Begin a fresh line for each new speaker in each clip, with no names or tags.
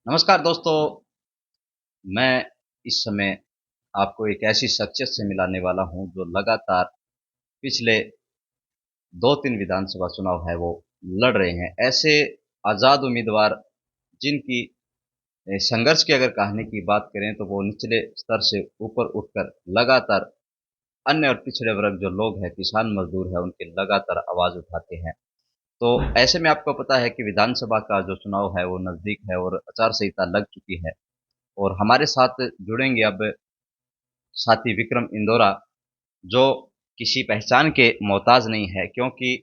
नमस्कार दोस्तों, मैं इस समय आपको एक ऐसी शख्सियत से मिलाने वाला हूं जो लगातार पिछले 2-3 विधानसभा चुनाव है वो लड़ रहे हैं। ऐसे आज़ाद उम्मीदवार जिनकी संघर्ष की अगर कहानी की बात करें तो वो निचले स्तर से ऊपर उठकर लगातार अन्य और पिछड़े वर्ग जो लोग हैं, किसान मजदूर हैं, उनकी लगातार आवाज़ उठाते हैं। तो ऐसे में आपको पता है कि विधानसभा का जो चुनाव है वो नज़दीक है और आचार संहिता लग चुकी है। और हमारे साथ जुड़ेंगे अब साथी विक्रम इंदौरा, जो किसी पहचान के मोहताज नहीं है, क्योंकि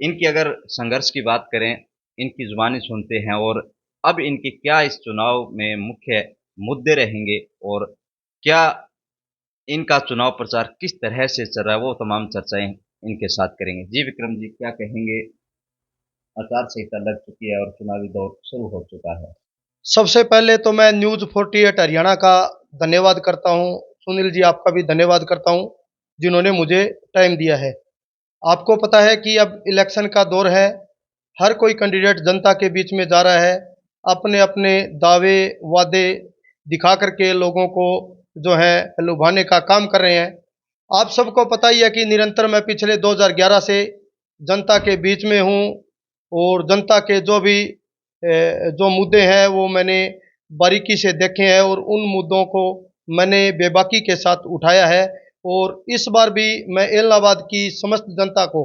इनकी अगर संघर्ष की बात करें, इनकी जुबानी सुनते हैं और अब इनके क्या इस चुनाव में मुख्य मुद्दे रहेंगे और क्या इनका चुनाव प्रचार किस तरह से चल रहा है, वो तमाम चर्चाएं इनके साथ करेंगे। जी विक्रम जी, क्या कहेंगे? आचार संहिता लग चुकी है और चुनावी दौर शुरू हो चुका है।
सबसे पहले तो मैं न्यूज़ 48 हरियाणा का धन्यवाद करता हूं। सुनील जी, आपका भी धन्यवाद करता हूं, जिन्होंने मुझे टाइम दिया है। आपको पता है कि अब इलेक्शन का दौर है। हर कोई कैंडिडेट जनता के बीच में जा रहा है, अपने-अपने दावे, वादे दिखा करके लोगों को जो है लुभाने का काम कर रहे हैं। आप सबको पता ही है कि निरंतर मैं पिछले 2011 से जनता के बीच में हूँ और जनता के जो मुद्दे हैं वो मैंने बारीकी से देखे हैं और उन मुद्दों को मैंने बेबाकी के साथ उठाया है। और इस बार भी मैं इलाहाबाद की समस्त जनता को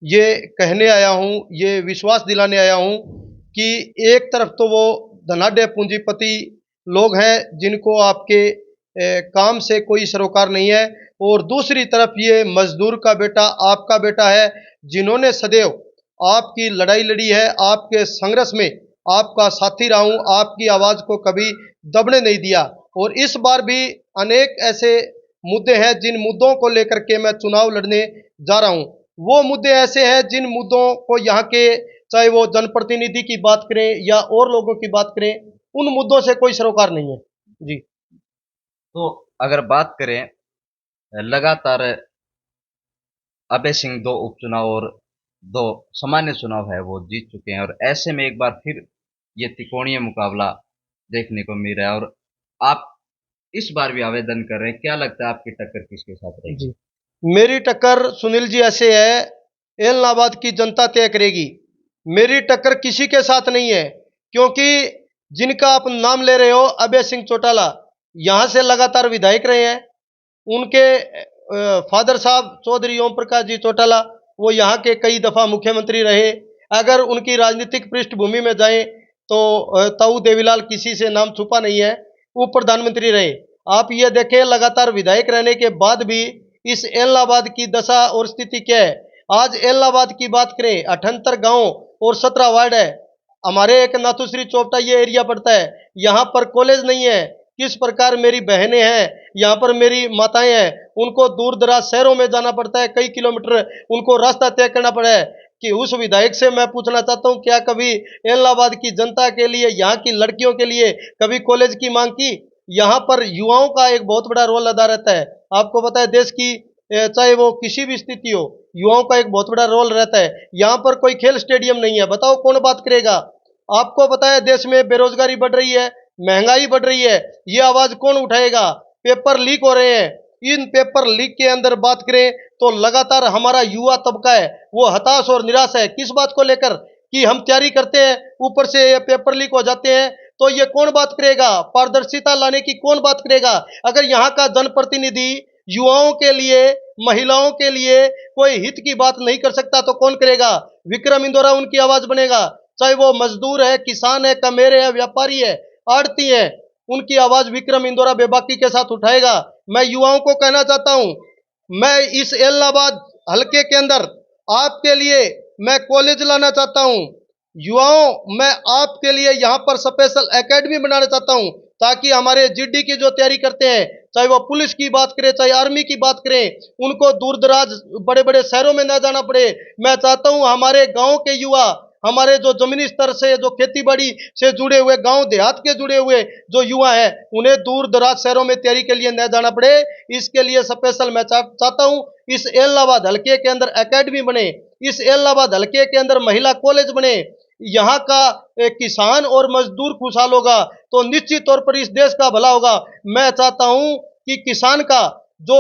ये कहने आया हूँ, ये विश्वास दिलाने आया हूँ कि एक तरफ तो वो धनाढ्य पूंजीपति लोग हैं जिनको आपके काम से कोई सरोकार नहीं है, और दूसरी तरफ ये मजदूर का बेटा, आपका बेटा है, जिन्होंने सदैव आपकी लड़ाई लड़ी है, आपके संघर्ष में आपका साथी रहा हूँ, आपकी आवाज़ को कभी दबने नहीं दिया। और इस बार भी अनेक ऐसे मुद्दे हैं जिन मुद्दों को लेकर के मैं चुनाव लड़ने जा रहा हूँ। वो मुद्दे ऐसे हैं जिन मुद्दों को यहाँ के, चाहे वो जनप्रतिनिधि की बात करें या और लोगों की बात करें, उन मुद्दों से कोई सरोकार नहीं है। जी।
तो अगर बात करें, लगातार अभय सिंह 2 उपचुनाव और 2 सामान्य चुनाव है वो जीत चुके हैं और ऐसे में एक बार फिर ये त्रिकोणीय मुकाबला देखने को मिल रहा है और आप इस बार भी आवेदन कर रहे हैं। क्या लगता है आपकी टक्कर किसके साथ रहेगी?
जी। मेरी टक्कर सुनील जी ऐसे है, इलाहाबाद की जनता तय करेगी। मेरी टक्कर किसी के साथ नहीं है, क्योंकि जिनका आप नाम ले रहे हो, अभय सिंह चौटाला, यहाँ से लगातार विधायक रहे हैं। उनके फादर साहब चौधरी ओम प्रकाश जी चौटाला, वो यहाँ के कई दफा मुख्यमंत्री रहे। अगर उनकी राजनीतिक पृष्ठभूमि में जाएं तो ताऊ देवीलाल, किसी से नाम छुपा नहीं है, वो प्रधानमंत्री रहे। आप ये देखें, लगातार विधायक रहने के बाद भी इस इलाहाबाद की दशा और स्थिति क्या है। आज इलाहाबाद की बात करें, 78 गांव और 17 वार्ड है। हमारे एक नाथुश्री चौपटा ये एरिया पड़ता है, यहाँ पर कॉलेज नहीं है। किस प्रकार मेरी बहनें हैं, यहाँ पर मेरी माताएं हैं, उनको दूर दराज शहरों में जाना पड़ता है, कई किलोमीटर उनको रास्ता तय करना पड़ा है। कि उस विधायक से मैं पूछना चाहता हूँ, क्या कभी इलाहाबाद की जनता के लिए, यहाँ की लड़कियों के लिए कभी कॉलेज की मांग की? यहाँ पर युवाओं का एक बहुत बड़ा रोल अदा रहता है। आपको पता है, देश की चाहे वो किसी भी स्थिति हो, युवाओं का एक बहुत बड़ा रोल रहता है। यहाँ पर कोई खेल स्टेडियम नहीं है, बताओ कौन बात करेगा? आपको पता है, देश में बेरोजगारी बढ़ रही है, महंगाई बढ़ रही है, ये आवाज कौन उठाएगा? पेपर लीक हो रहे हैं। इन पेपर लीक के अंदर बात करें तो लगातार हमारा युवा तबका है वो हताश और निराश है। किस बात को लेकर? कि हम तैयारी करते हैं, ऊपर से ये पेपर लीक हो जाते हैं, तो ये कौन बात करेगा? पारदर्शिता लाने की कौन बात करेगा? अगर यहाँ का जनप्रतिनिधि युवाओं के लिए, महिलाओं के लिए कोई हित की बात नहीं कर सकता तो कौन करेगा? विक्रम इंदौरा उनकी आवाज बनेगा। चाहे वो मजदूर है, किसान है, कमेरे है, व्यापारी है, आड़ती है, उनकी आवाज विक्रम इंदौरा बेबाकी के साथ उठाएगा। मैं युवाओं को कहना चाहता हूं, मैं इस इलाहाबाद हलके के अंदर आपके लिए मैं कॉलेज लाना चाहता हूं। युवाओं, मैं आपके लिए यहां पर स्पेशल एकेडमी बनाना चाहता हूं, ताकि हमारे जीडी की जो तैयारी करते हैं, चाहे वो पुलिस की बात करें, चाहे आर्मी की बात करें, उनको दूर दराज बड़े बड़े शहरों में न जाना पड़े। मैं चाहता हूं हमारे गांव के युवा, हमारे जो जमीनी स्तर से, जो खेती बाड़ी से जुड़े हुए, गांव देहात के जुड़े हुए जो युवा हैं, उन्हें दूर दराज शहरों में तैयारी के लिए न जाना पड़े। इसके लिए स्पेशल मैं चाहता हूं इस इलाहाबाद हल्के के अंदर एकेडमी बने, इस इलाहाबाद हल्के के अंदर महिला कॉलेज बने, यहाँ का किसान और मजदूर खुशहाल होगा तो निश्चित तौर पर इस देश का भला होगा। मैं चाहता हूं कि किसान का जो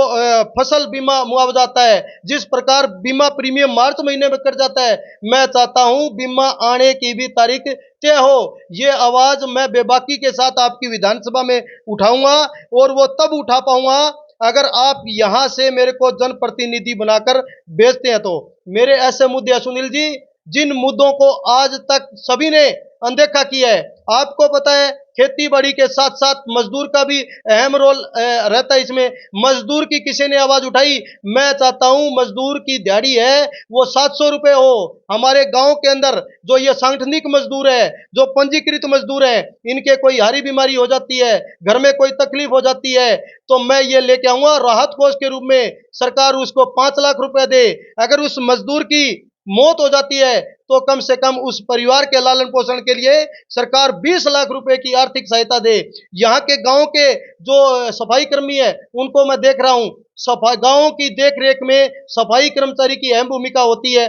फसल बीमा मुआवजा आता है, जिस प्रकार बीमा प्रीमियम मार्च महीने में कट जाता है, मैं चाहता हूं बीमा आने की भी तारीख तय हो। ये आवाज मैं बेबाकी के साथ आपकी विधानसभा में उठाऊंगा और वो तब उठा पाऊंगा अगर आप यहां से मेरे को जनप्रतिनिधि बनाकर भेजते हैं। तो मेरे ऐसे मुद्दे हैं सुनील जी, जिन मुद्दों को आज तक सभी ने अनदेखा किया है। आपको पता है खेती बाड़ी के साथ साथ मजदूर का भी अहम रोल रहता है इसमें। मजदूर की किसी ने आवाज उठाई? मैं चाहता हूं मजदूर की दिहाड़ी है वो 700 रुपए हो। हमारे गांव के अंदर जो ये सांगठनिक मजदूर है, जो पंजीकृत मजदूर है, इनके कोई हारी बीमारी हो जाती है, घर में कोई तकलीफ हो जाती है, तो मैं ये लेके आऊंगा राहत कोष के रूप में सरकार उसको 5 लाख रुपए दे। अगर उस मजदूर की मौत हो जाती है तो कम से कम उस परिवार के लालन पोषण के लिए सरकार 20 लाख रुपए की आर्थिक सहायता दे। यहाँ के गांव के जो सफाई कर्मी है उनको मैं देख रहा हूं, सफाई गांव की देख रेख में सफाई कर्मचारी की अहम भूमिका होती है।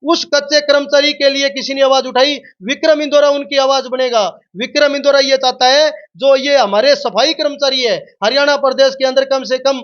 उस कच्चे कर्मचारी के लिए किसी ने आवाज उठाई? विक्रम इंदौरा उनकी आवाज बनेगा। विक्रम इंदौरा ये चाहता है जो ये हमारे सफाई कर्मचारी है हरियाणा प्रदेश के अंदर कम से कम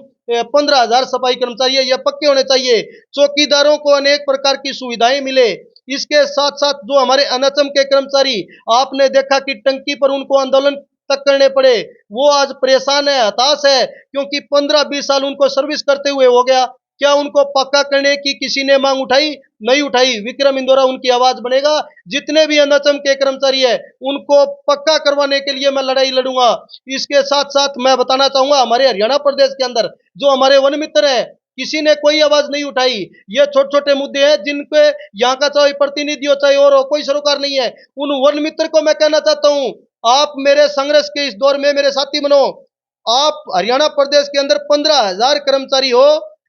15,000 सफाई कर्मचारी है, ये पक्के होने चाहिए। चौकीदारों को अनेक प्रकार की सुविधाएं मिले। इसके साथ साथ जो हमारे अनचम के कर्मचारी, आपने देखा कि टंकी पर उनको आंदोलन तक करने पड़े, वो आज परेशान है, हताश है, क्योंकि 15-20 साल उनको सर्विस करते हुए हो गया। क्या उनको पक्का करने की किसी ने मांग उठाई? नहीं उठाई। विक्रम इंदौरा उनकी आवाज बनेगा। जितने भी अनचम के कर्मचारी है उनको पक्का करवाने के लिए मैं लड़ाई लड़ूंगा। इसके साथ साथ मैं बताना चाहूंगा हमारे हरियाणा प्रदेश के अंदर जो हमारे वन मित्र है, किसी ने कोई आवाज नहीं उठाई। ये छोटे छोटे मुद्दे हैं जिन पे यहाँ का चाहे प्रतिनिधि हो चाहे और हो, कोई सरोकार नहीं है। उन वन मित्र को मैं कहना चाहता हूं, आप मेरे संघर्ष के इस दौर में मेरे साथी बनो। आप हरियाणा प्रदेश के अंदर 15,000 कर्मचारी हो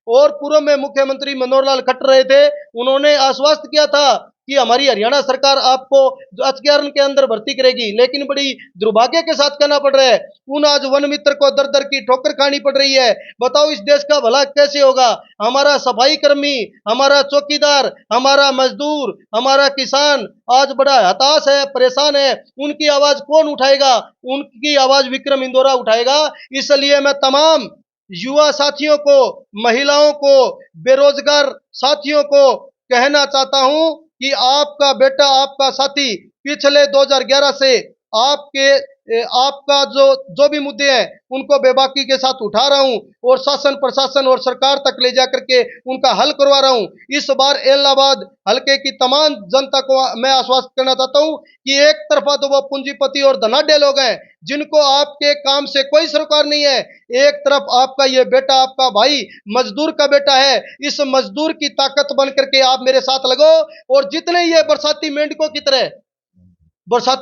और पूर्व में मुख्यमंत्री मनोहर लाल खट्टर रहे थे, उन्होंने आश्वस्त किया था कि हमारी हरियाणा सरकार आपको अचक्यारन के अंदर भर्ती करेगी, लेकिन बड़ी दुर्भाग्य के साथ कहना पड़ रहा है उन आज वन मित्र को दर दर की ठोकर खानी पड़ रही है। बताओ इस देश का भला कैसे होगा? हमारा सफाई कर्मी, हमारा चौकीदार, हमारा मजदूर, हमारा किसान आज बड़ा हताश है, परेशान है, उनकी आवाज कौन उठाएगा? उनकी आवाज विक्रम इंदौरा उठाएगा। इसलिए मैं तमाम युवा साथियों को, महिलाओं को, बेरोजगार साथियों को कहना चाहता हूं कि आपका बेटा, आपका साथी पिछले 2011 से आपके आपका जो जो भी मुद्दे हैं उनको बेबाकी के साथ उठा रहा हूं और शासन प्रशासन और सरकार तक ले जाकर के उनका हल करवा रहा हूं। इस बार इलाहाबाद हल्के की तमाम जनता को मैं आश्वस्त करना चाहता हूं कि एक तरफा तो वो पूंजीपति और धनाढ्य लोग हैं जिनको आपके काम से कोई सरोकार नहीं है, एक तरफ आपका ये बेटा, आपका भाई मजदूर का बेटा है। इस मजदूर की ताकत बन करके आप मेरे साथ लगो और जितने ये बरसाती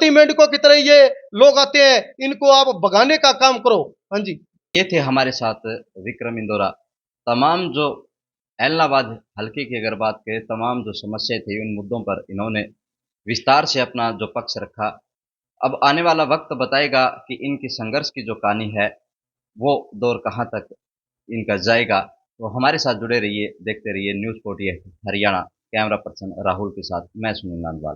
मेंढकों की तरह ये लोग आते हैं, इनको आप भगाने का काम करो। हाँ जी।
ये थे हमारे साथ विक्रम इंदौरा। तमाम जो एलनाबाद हल्के की अगर बात करें, तमाम जो समस्याएं थी उन मुद्दों पर इन्होंने विस्तार से अपना जो पक्ष रखा। अब आने वाला वक्त बताएगा कि इनकी संघर्ष की जो कहानी है वो दौर कहाँ तक इनका जाएगा। तो हमारे साथ जुड़े रहिए, देखते रहिए news 48 Haryana. Camera person Rahul के साथ मैं सुनील नांदवाल।